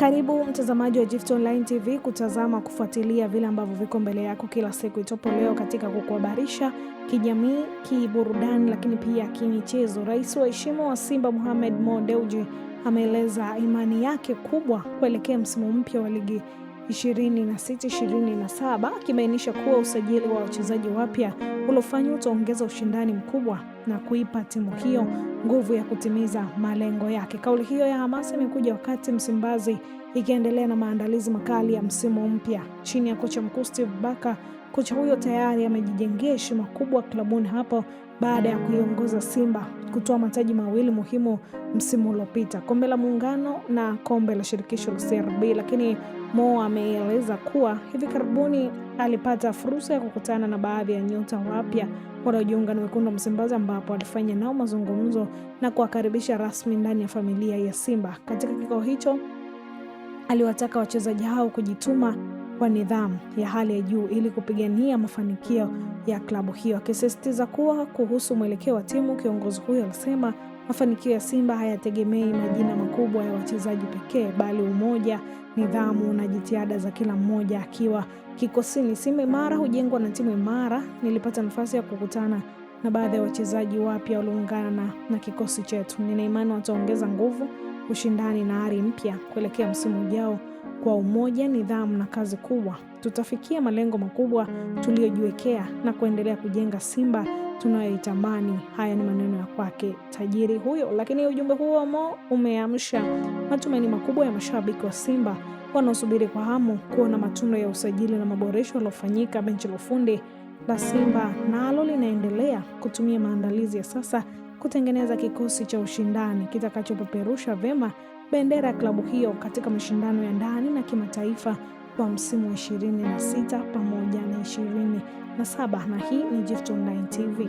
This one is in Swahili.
Karibu mtazamaji wa Gift Online TV kufuatilia vile ambavyo viko mbele yako kila siku itopo leo katika kukuhabarisha kijamii, kiburudani, lakini pia kimichezo. Rais wa heshima wa Simba Mohamed Mo Dewji ameeleza imani yake kubwa kuelekea msimu mpya wa ligi 26-27, akibainisha kuwa usajili wa wachezaji wapya uliofanywa utaongeza ushindani mkubwa na kuipa timu hiyo nguvu ya kutimiza malengo yake. Kauli hiyo ya hamasa imekuja wakati Msimbazi ikiendelea na maandalizi makali ya msimu mpya chini ya kocha mkuu Steve Barker. Kocha huyo tayari amejijengea heshima kubwa klabuni hapo baada ya kuiongoza Simba kutoa mataji mawili muhimu msimu uliopita, kombe la Muungano na kombe la shirikisho la CRB. Lakini Mo ameeleza kuwa hivi karibuni alipata fursa ya kukutana na baadhi ya nyota wapya wanaojiunga na wekundu wa Msimbazi, ambapo alifanya nao mazungumzo na kuwakaribisha rasmi ndani ya familia ya Simba. Katika kikao hicho aliwataka wachezaji hao kujituma kwa nidhamu ya hali ya juu ili kupigania mafanikio ya klabu hiyo. Akisisitiza kuwa kuhusu mwelekeo wa timu, kiongozi huyo alisema mafanikio ya Simba hayategemei majina makubwa ya wachezaji pekee, bali umoja, nidhamu na jitihada za kila mmoja akiwa kikosini. Simba imara hujengwa na timu imara. Nilipata nafasi ya kukutana na baadhi ya wachezaji wapya walioungana na kikosi chetu. Nina imani wataongeza nguvu, ushindani na ari mpya kuelekea msimu ujao. Kwa umoja, nidhamu na kazi kubwa, tutafikia malengo makubwa tuliyojiwekea na kuendelea kujenga Simba tunayoitamani. Haya ni maneno ya kwake tajiri huyo. Lakini ujumbe huo wa Mo umeamsha matumaini makubwa ya mashabiki wa Simba wanaosubiri kwa hamu kuona matunda ya usajili na maboresho yaliyofanyika. Benchi la ufundi la Simba nalo linaendelea kutumia maandalizi ya sasa kutengeneza kikosi cha ushindani kitakachopeperusha vema bendera ya klabu hiyo katika mashindano ya ndani na kimataifa kwa msimu wa 26 pamoja na 27. Na hii ni Gift Online TV.